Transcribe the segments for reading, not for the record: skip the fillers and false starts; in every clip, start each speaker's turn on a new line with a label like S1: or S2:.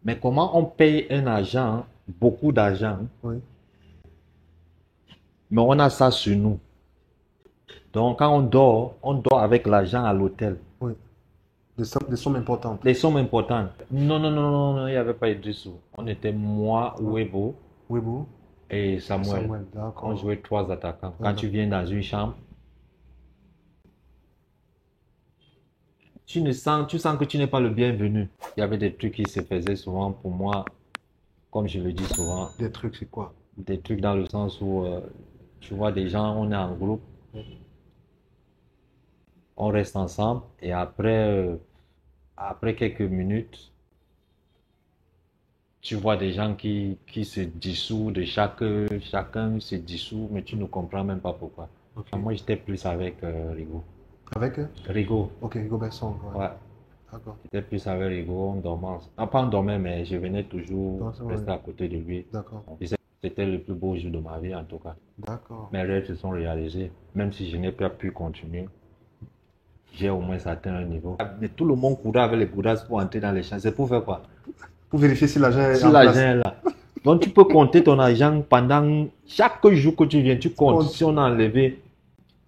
S1: Mais comment on paye un agent, beaucoup d'argent,
S2: Oui,
S1: mais on a ça sur nous. Donc quand on dort avec l'argent à l'hôtel.
S2: oui. Des sommes importantes.
S1: Les sommes importantes. Non, non, non, non, non, il n'y avait pas de sous. On était moi,
S2: Oui,
S1: Webo
S2: oui, vous
S1: et
S2: et
S1: Samuel.
S2: Samuel,
S1: On
S2: d'accord.
S1: jouait trois attaquants. Quand tu
S2: D'accord.
S1: viens dans une chambre, tu sens que tu n'es pas le bienvenu. Il y avait des trucs qui se faisaient souvent pour moi, comme je le dis souvent,
S2: Des trucs, c'est quoi?
S1: des trucs dans le sens où tu vois des gens, on est en groupe, on reste ensemble et après quelques minutes, tu vois des gens qui se dissouent, chacun se dissout, mais tu ne comprends même pas pourquoi.
S2: Ok.
S1: Moi, j'étais plus avec Rigo.
S2: Avec eux?
S1: Rigo,
S2: Ok, Hugo Besson, ouais.
S1: ouais.
S2: D'accord.
S1: J'étais plus avec Rigo, on dormait. Non, pas on dormait, mais je venais toujours
S2: Donc, ouais.
S1: rester à côté de lui.
S2: D'accord.
S1: Et c'était le plus beau jour de ma vie, en tout cas.
S2: D'accord.
S1: Mes rêves se sont réalisés. Même si je n'ai pas pu continuer, j'ai au moins atteint un niveau. Mais tout le monde courait avec les bourrasques pour entrer dans les champs. C'est pour faire quoi?
S2: Pour vérifier si l'agent est
S1: Si
S2: en
S1: l'argent
S2: place.
S1: est là. Donc tu peux compter ton argent pendant chaque jour que tu viens, tu
S2: Tu
S1: comptes.
S2: comptes.
S1: Si on a enlevé,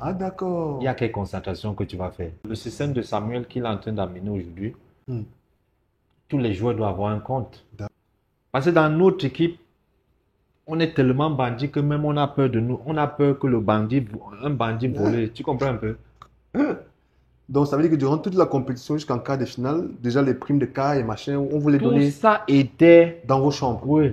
S2: Ah,
S1: il y a
S2: d'accord.
S1: quelle concentration que tu vas faire. Le système de Samuel qu'il est en train d'amener aujourd'hui,
S2: Hmm.
S1: tous les joueurs doivent avoir un compte.
S2: D'ac-
S1: Parce que dans notre équipe, on est tellement bandits que même on a peur de nous. On a peur que un bandit vole. Tu comprends un peu?
S2: Donc, ça veut dire que durant toute la compétition jusqu'en quart de finale, déjà les primes de quart et machin, on vous les
S1: Tout
S2: donnait
S1: ça était,
S2: dans vos chambres.
S1: oui.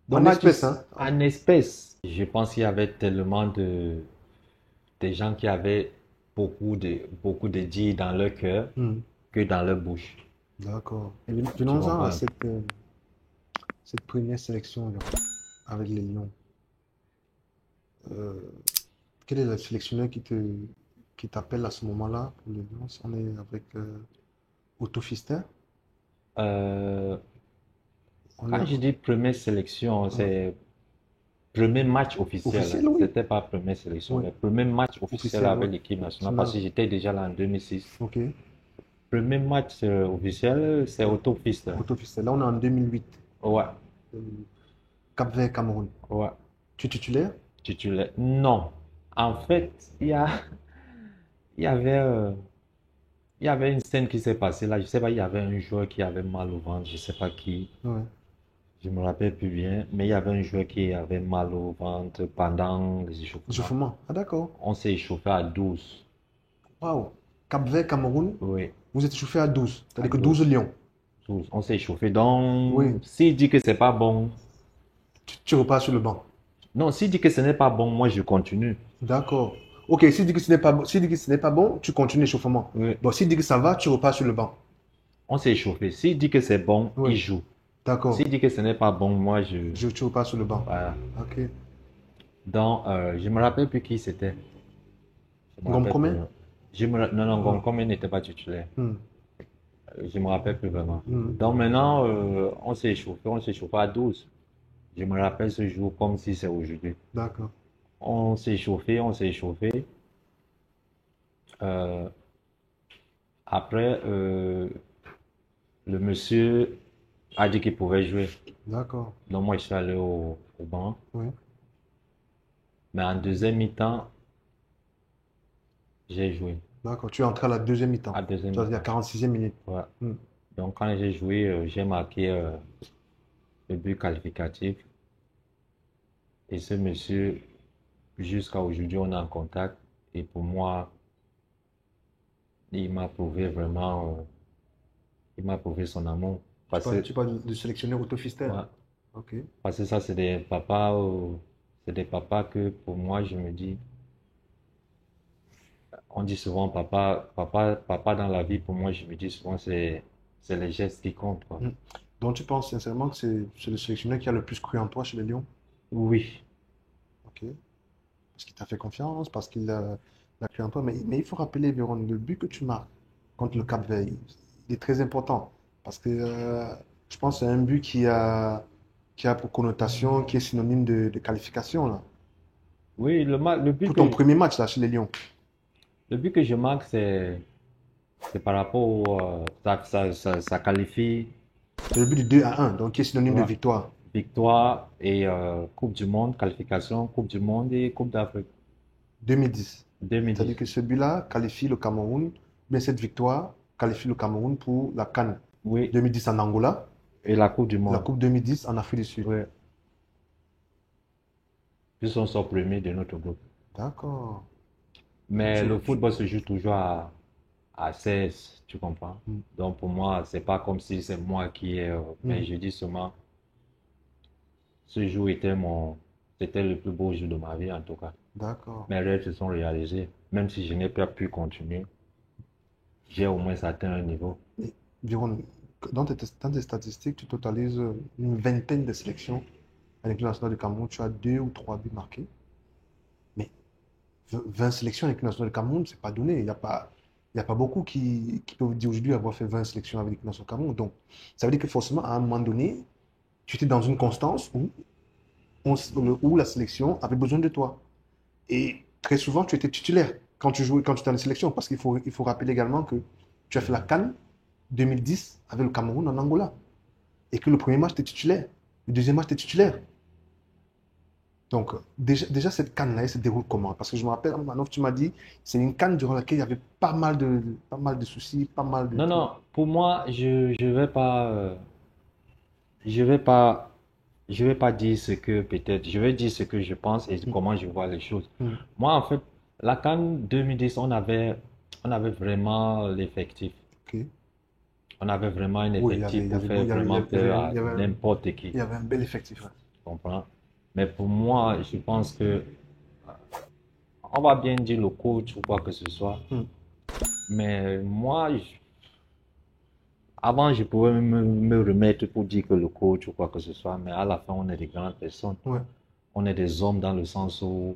S1: Donc
S2: En
S1: là,
S2: espèces, hein?
S1: en espèces, je pense qu'il y avait tellement des gens qui avaient beaucoup de dits dans leur cœur
S2: Hmm.
S1: que dans leur bouche.
S2: D'accord. Et
S1: Tu
S2: venons-en à
S1: comprends?
S2: cette première sélection là, avec les Lions. Euh, Quel est le sélectionneur qui t'appelle à ce moment-là pour les Lions? On est avec Otto Pfister.
S1: Euh,
S2: On est
S1: Quand je dis première sélection,
S2: ouais.
S1: c'est premier match officiel.
S2: Officiel, oui.
S1: C'était pas première sélection,
S2: Oui.
S1: mais premier match officiel
S2: Officiel, oui.
S1: avec l'équipe nationale parce
S2: National.
S1: que j'étais déjà là en 2006.
S2: Ok.
S1: Premier match officiel, c'est
S2: Ouais.
S1: autopiste.
S2: Otto Pfister. Là, on est en 2008.
S1: Ouais,
S2: 2008. Cap-Vert, Cameroun.
S1: ouais.
S2: Tu es titulaire?
S1: Titulaire. Non. En fait, il y avait, euh, il y avait une scène qui s'est passée là. Je sais pas, il y avait un joueur qui avait mal au ventre. Je sais pas qui.
S2: Ouais.
S1: Je me rappelle plus bien. Mais il y avait un joueur qui avait mal au ventre pendant les échauffements.
S2: Échauffement. Ah, d'accord.
S1: On s'est échauffé à 12.
S2: Waouh. Cap-Vert, Cameroun.
S1: Oui,
S2: Vous êtes chauffé à 12.
S1: à
S2: C'est-à-dire que 12
S1: 12.
S2: lions.
S1: 12. On s'est échauffé. Donc,
S2: Oui.
S1: s'il dit que c'est pas bon,
S2: Tu repars sur le banc.
S1: non, s'il dit que ce n'est pas bon, moi je continue.
S2: D'accord. Ok, s'il dit que ce n'est pas bon, s'il dit que ce n'est pas bon, tu continues l'échauffement.
S1: Oui.
S2: Bon, s'il dit que ça va, tu repars sur le banc.
S1: On s'est échauffé. S'il dit que c'est bon,
S2: Oui.
S1: il joue.
S2: D'accord.
S1: S'il dit que ce n'est pas bon, moi je.
S2: Tu repars sur le banc.
S1: Voilà.
S2: Ok.
S1: Donc, je me rappelle plus qui c'était. Je me
S2: Gomme
S1: rappelle plus.
S2: combien?
S1: Non, non,
S2: Ah.
S1: Goncomet n'était pas titulaire.
S2: Hmm.
S1: Je me rappelle plus vraiment.
S2: Hmm.
S1: Donc maintenant, on s'est échauffé à 12. Je me rappelle ce jour comme si c'est aujourd'hui.
S2: D'accord.
S1: On s'est échauffé. Euh, Après, le monsieur a dit qu'il pouvait jouer.
S2: D'accord.
S1: Donc moi, je suis allé au banc.
S2: Oui.
S1: Mais en deuxième mi-temps, j'ai joué.
S2: D'accord. Tu es entré à la deuxième
S1: À
S2: mi-temps.
S1: deuxième
S2: C'est-à-dire
S1: mi-temps.
S2: 46e minute.
S1: Ouais.
S2: Hmm.
S1: Donc quand j'ai joué, j'ai marqué le but qualificatif. Et ce monsieur, jusqu'à aujourd'hui, on est en contact. Et pour moi, il m'a prouvé vraiment, il m'a prouvé son amour. Parce que,
S2: Tu parles du sélectionneur Otto Pfister.
S1: ouais,
S2: Ok.
S1: parce que ça, c'est des papas que pour moi, je me dis, on dit souvent papa dans la vie, pour moi, je me dis souvent, c'est les gestes qui comptent, quoi.
S2: Hmm. Donc tu penses sincèrement que c'est le sélectionneur qui a le plus cru en toi chez les Lions?
S1: Oui,
S2: Ok. Parce qu'il t'a fait confiance, parce il a cru en toi. Mais il faut rappeler, Véron, le but que tu marques contre le Cap-Vert, il est très important. Parce que je pense que c'est un but qui a pour connotation, qui est synonyme de qualification, là.
S1: oui,
S2: Pour ton premier match, là, chez les Lions.
S1: le but que je marque, c'est par rapport au, ça qualifie
S2: C'est le but du 2-1, donc qui est synonyme de
S1: Ouais.
S2: victoire.
S1: Victoire et Coupe du Monde, qualification, Coupe du Monde et Coupe d'Afrique
S2: 2010. C'est-à-dire
S1: 2010.
S2: que ce but-là qualifie le Cameroun, mais cette victoire qualifie le Cameroun pour la CAN
S1: Oui,
S2: 2010 en Angola,
S1: et la Coupe du
S2: la
S1: Monde.
S2: Coupe 2010 en Afrique du Sud.
S1: Oui, puis on sort premier de notre groupe.
S2: D'accord.
S1: Mais
S2: Tu-
S1: le
S2: tu-
S1: football se joue toujours à 16, tu comprends?
S2: Hmm.
S1: Donc pour moi, c'est pas comme si c'est moi qui ai. Mais
S2: Hmm.
S1: je dis seulement, ce jour c'était le plus beau jour de ma vie en tout cas.
S2: D'accord.
S1: Mes rêves se sont réalisés. Même si je n'ai pas pu continuer, j'ai au moins atteint un niveau.
S2: Et, Viron, dans tes statistiques, tu totalises une vingtaine de sélections à l'équipe nationale du Cameroun. Tu as 2 ou 3 buts marqués. Mais 20 sélections à l'équipe nationale du Cameroun, c'est pas donné. Il y a pas beaucoup qui peuvent dire aujourd'hui avoir fait 20 sélections avec l'équipe nationale du Cameroun. Donc, ça veut dire que forcément, à un moment donné, tu étais dans une constance où la sélection avait besoin de toi. Et très souvent, tu étais titulaire quand tu jouais, quand tu étais en sélection. Parce il faut rappeler également que tu as fait la CAN 2010 avec le Cameroun en Angola. Et que le premier match, tu es titulaire. Le deuxième match, tu es titulaire. Donc, déjà cette canne-là, elle se déroule comment? Parce que je me rappelle, Manoff, tu m'as dit, c'est une canne durant laquelle il y avait pas mal de soucis, pas mal de
S1: Non,
S2: trucs.
S1: non, pour moi, je vais pas, je vais pas dire ce que peut-être, je vais dire ce que je pense et
S2: Mm,
S1: comment je vois les choses.
S2: mm,
S1: Moi, en fait, la CAN 2010, on avait vraiment l'effectif.
S2: ok.
S1: On avait vraiment un
S2: Oui,
S1: effectif
S2: il y
S1: pour
S2: avait,
S1: faire vraiment peur
S2: il
S1: à
S2: y avait
S1: n'importe qui,
S2: il y avait un bel effectif, ouais.
S1: tu comprends? Mais pour moi, je pense que on va bien dire le coach ou quoi que ce soit.
S2: Mm,
S1: Mais moi, avant, je pouvais me remettre pour dire que le coach ou quoi que ce soit, mais à la fin, on est des grandes personnes.
S2: ouais,
S1: On est des hommes dans le sens où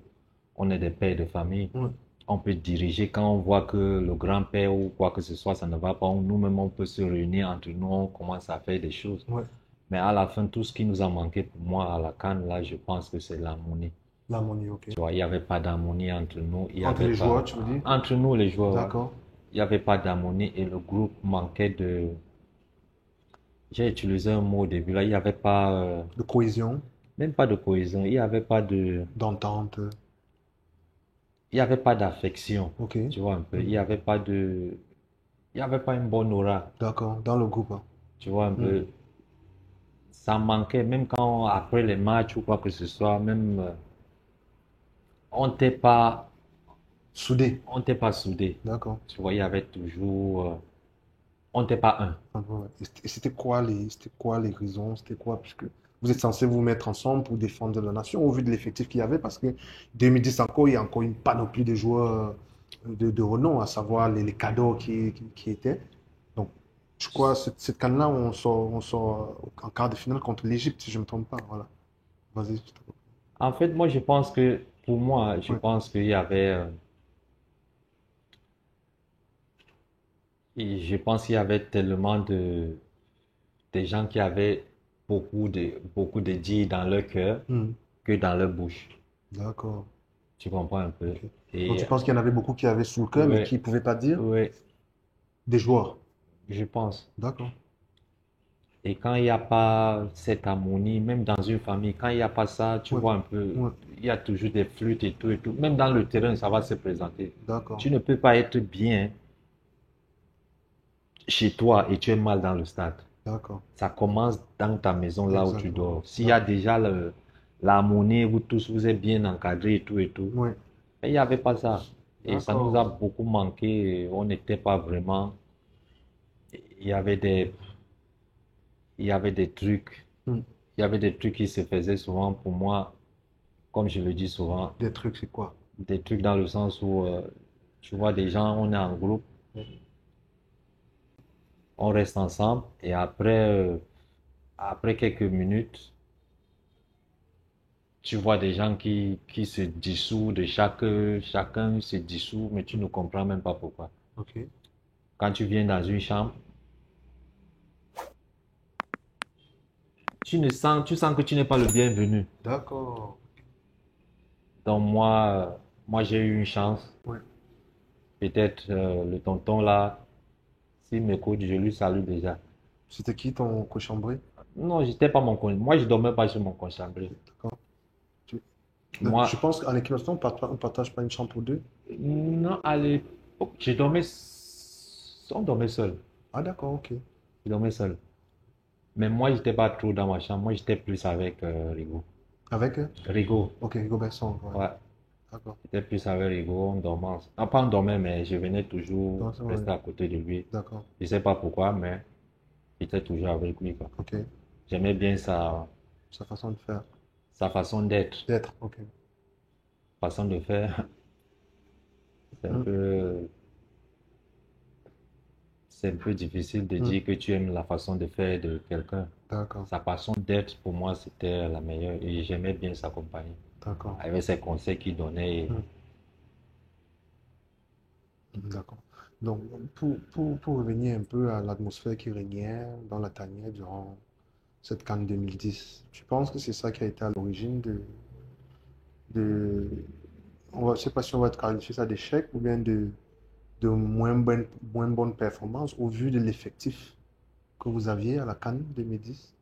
S1: on est des pères de famille.
S2: ouais,
S1: On peut diriger quand on voit que le grand-père ou quoi que ce soit, ça ne va pas. Nous-mêmes, on peut se réunir entre nous, on commence à faire des choses.
S2: ouais.
S1: Mais à la fin, tout ce qui nous a manqué pour moi à la CAN, là, je pense que c'est l'harmonie.
S2: L'harmonie, ok.
S1: Tu vois, il n'y avait pas d'harmonie entre nous. Il y
S2: Entre
S1: avait
S2: les joueurs,
S1: pas,
S2: tu veux dire?
S1: entre nous, les joueurs, ouais.
S2: D'accord.
S1: Il n'y avait pas d'harmonie et le groupe manquait de, j'ai utilisé un mot au début là, il n'y avait pas,
S2: De cohésion,
S1: même pas de cohésion, il n'y avait pas de,
S2: d'entente,
S1: il y avait pas d'affection,
S2: ok.
S1: tu vois un peu, il
S2: Mm,
S1: n'y avait pas de, il n'y avait pas une bonne aura,
S2: d'accord, dans le groupe, hein.
S1: tu vois un
S2: Mm,
S1: peu, ça manquait, même quand après les matchs ou quoi que ce soit, même, on n'était pas,
S2: soudé,
S1: on n'était pas soudés,
S2: d'accord.
S1: tu vois, il y avait toujours, on n'était pas un.
S2: Ah, ouais. Et c'était quoi les raisons? C'était quoi? Puisque vous êtes censé vous mettre ensemble pour défendre la nation au vu de l'effectif qu'il y avait, parce que 2010 encore, il y a encore une panoplie de joueurs de renom, à savoir les cadeaux qui étaient. Donc, je crois cette CAN-là, on sort en quart de finale contre l'Égypte, si je ne me trompe pas. Voilà. Vas-y.
S1: En fait, moi, je pense que, pour moi, je
S2: Ouais.
S1: pense qu'il y avait, et je pense qu'il y avait tellement des gens qui avaient beaucoup de dits dans leur cœur
S2: Hmm.
S1: que dans leur bouche.
S2: D'accord.
S1: Tu comprends un peu?
S2: Ok. Donc,
S1: Et,
S2: tu penses qu'il y en avait beaucoup qui avaient sous le cœur, mais
S1: ouais,
S2: qui ne pouvaient pas dire
S1: ouais,
S2: des joueurs.
S1: je pense.
S2: D'accord.
S1: Et quand il n'y a pas cette harmonie, même dans une famille, quand il n'y a pas ça, tu
S2: Ouais.
S1: vois un peu,
S2: Ouais.
S1: il y a toujours des flûtes et tout et tout. Même dans le terrain, ça va se présenter.
S2: D'accord.
S1: Tu ne peux pas être bien chez toi et tu es mal dans le stade.
S2: D'accord.
S1: Ça commence dans ta maison, là où tu
S2: Exactement.
S1: dors. S'il y a
S2: D'accord.
S1: déjà l'harmonie, vous tous, vous êtes bien encadrés et tout.
S2: Ouais.
S1: Mais il n'y avait pas ça. Et ça nous a
S2: D'accord.
S1: beaucoup manqué. On n'était pas vraiment. Il y avait des, il y avait des trucs.
S2: Hmm.
S1: Il y avait des trucs qui se faisaient souvent pour moi, comme je le dis souvent,
S2: Des trucs, c'est quoi?
S1: des trucs dans le sens où tu vois des gens, on est en groupe, on reste ensemble et après quelques minutes, tu vois des gens qui se dissouent de chacun se dissout, mais tu ne comprends même pas pourquoi.
S2: Ok.
S1: Quand tu viens dans une chambre, tu sens que tu n'es pas le bienvenu.
S2: D'accord.
S1: Donc moi j'ai eu une chance.
S2: Ouais.
S1: Peut-être le tonton là, s'il m'écoute, je lui salue déjà.
S2: C'était qui ton cochambré?
S1: Non, j'étais pas moi, je dormais pas sur mon chambré.
S2: D'accord. Tu- Je
S1: Moi,
S2: pense qu'en équipe nationale, on partage pas une chambre pour deux.
S1: non, à l'époque, on dormait seul.
S2: Ah, d'accord, ok.
S1: Je dormais seul. Mais moi, j'étais pas trop dans ma chambre. Moi, j'étais plus avec Rigo.
S2: Avec?
S1: Rigo,
S2: Ok, Robinson, ouais.
S1: ouais.
S2: D'accord.
S1: J'étais plus avec Rigo, on dormait. Ah, pas on dormait, mais je venais toujours
S2: Non, c'est vrai.
S1: rester à côté de lui.
S2: D'accord.
S1: Je sais pas pourquoi, mais j'étais toujours avec lui, quoi.
S2: Ok.
S1: J'aimais bien
S2: Sa façon de faire.
S1: sa façon d'être,
S2: D'être. Ok.
S1: façon de faire. C'est un
S2: Hmm,
S1: peu, c'est un peu difficile de
S2: hmm.
S1: dire que tu aimes la façon de faire de quelqu'un.
S2: D'accord.
S1: Sa façon d'être, pour moi, c'était la meilleure et j'aimais bien sa compagnie.
S2: D'accord.
S1: Avec ses conseils qu'il donnait.
S2: Hmm, d'accord. Donc, pour revenir un peu à l'atmosphère qui régnait dans la tanière durant cette CAN 2010, tu penses que c'est ça qui a été à l'origine de, je sais pas si on va qualifier ça d'échec ou bien de moins bonne performance au vu de l'effectif que vous aviez à la CAN 2010?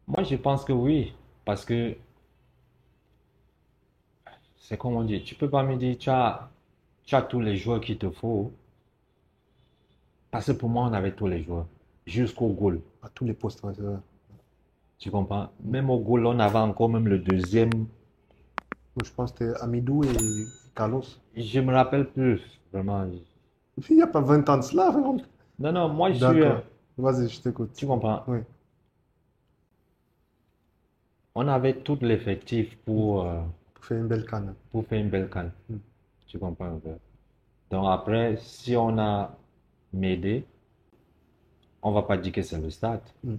S1: Moi, je pense que oui, parce que c'est comme on dit, tu peux pas me dire tu as tous les joueurs qu'il te faut, parce que pour moi, on avait tous les joueurs, jusqu'au goal,
S2: À tous les postes, ouais, c'est vrai.
S1: tu comprends? Même au goal, on avait encore même le deuxième,
S2: Donc, je pense que c'était Amidou et Carlos.
S1: je me rappelle plus, vraiment.
S2: Il n'y a pas 20 ans de cela, vraiment.
S1: Non, non, moi, je suis,
S2: D'accord. Vas-y, je t'écoute.
S1: tu comprends?
S2: Oui.
S1: On avait tout l'effectif
S2: Pour faire une belle canne.
S1: pour faire une belle canne,
S2: Mm.
S1: tu comprends un peu? Donc après, si on a m'aidé, on va pas dire que c'est le stade.
S2: Mm.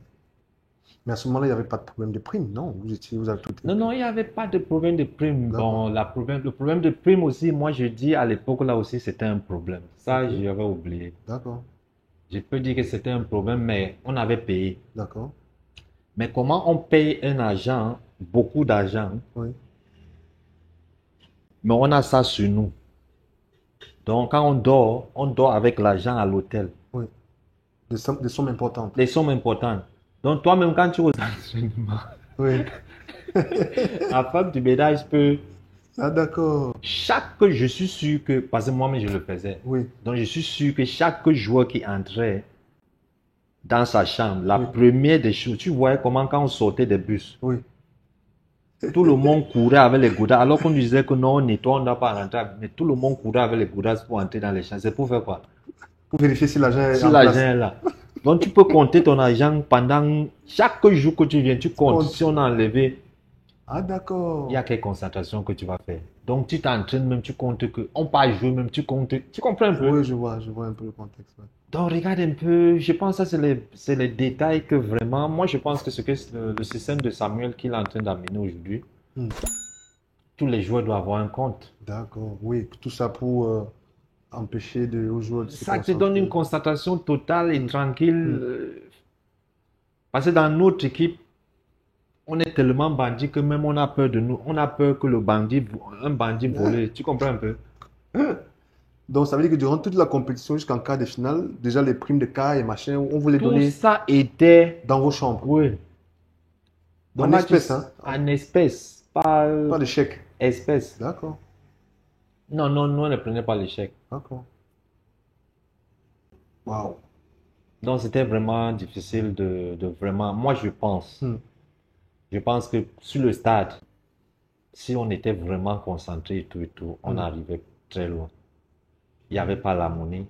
S2: Mais à ce moment-là, il n'y avait pas de problème de prime, non? Vous avez tout été.
S1: Non, non, il n'y avait pas de problème de prime.
S2: D'accord.
S1: Bon, le problème de prime aussi, moi je dis à l'époque là aussi, c'était un problème. Ça,
S2: Ok.
S1: j'avais oublié.
S2: D'accord.
S1: Je peux dire que c'était un problème, mais on avait payé.
S2: D'accord.
S1: Mais comment on paye un agent, beaucoup d'argent,
S2: Oui.
S1: mais on a ça sur nous. Donc quand on dort avec l'argent à l'hôtel.
S2: Oui. Des sommes importantes.
S1: Les sommes importantes. Donc toi-même, quand tu es aux entraînements,
S2: Oui.
S1: la femme du ménage peut.
S2: Ah, d'accord.
S1: Je suis sûr que, parce que moi-même je le faisais.
S2: Oui.
S1: Donc je suis sûr que chaque joueur qui entrait dans sa chambre, la
S2: Oui.
S1: première des choses, tu voyais comment quand on sortait des bus,
S2: Oui.
S1: tout le monde courait avec les goudasses, alors qu'on disait que non, on nettoie, on n'a pas à rentrer, mais tout le monde courait avec les goudasses pour entrer dans les chambres. C'est pour faire quoi?
S2: Pour vérifier si l'argent est
S1: Si
S2: en
S1: l'argent
S2: place.
S1: est là. Donc tu peux compter ton argent pendant chaque jour que tu viens, tu comptes.
S2: Compte.
S1: Si on a enlevé,
S2: Ah,
S1: il y a
S2: d'accord.
S1: quelle concentration que tu vas faire. Donc tu t'entraînes même, tu comptes que, on pas jouer même, tu comptes. Tu comprends un peu?
S2: Oui, je vois un peu le contexte. Ouais.
S1: Donc regarde un peu, je pense que ça c'est les détails que vraiment, moi je pense que ce que le système de Samuel qu'il est en train d'amener aujourd'hui,
S2: Hmm.
S1: tous les joueurs doivent avoir un compte.
S2: D'accord. Oui, tout ça pour empêcher aux joueurs de se
S1: Ça te donne une
S2: concentrer.
S1: constatation totale et
S2: Hmm.
S1: tranquille.
S2: Hmm.
S1: Parce que dans notre équipe, on est tellement bandit que même on a peur de nous. On a peur que un bandit vole. Tu comprends un peu?
S2: Donc, ça veut dire que durant toute la compétition jusqu'en quart de finale, déjà les primes de quart et machin, on vous les
S1: Tout
S2: donnait
S1: ça était,
S2: dans vos chambres.
S1: oui. Donc
S2: En
S1: là,
S2: espèces, hein?
S1: en espèces, pas
S2: Pas de chèque.
S1: espèces.
S2: D'accord.
S1: Non, non, non, on ne prenait pas l'échec.
S2: D'accord. Waouh.
S1: Donc c'était vraiment difficile de vraiment. Moi,
S2: Hmm.
S1: je pense que sur le stade, si on était vraiment concentré et tout, on
S2: Hmm.
S1: arrivait très loin. Il n'y avait pas l'harmonie.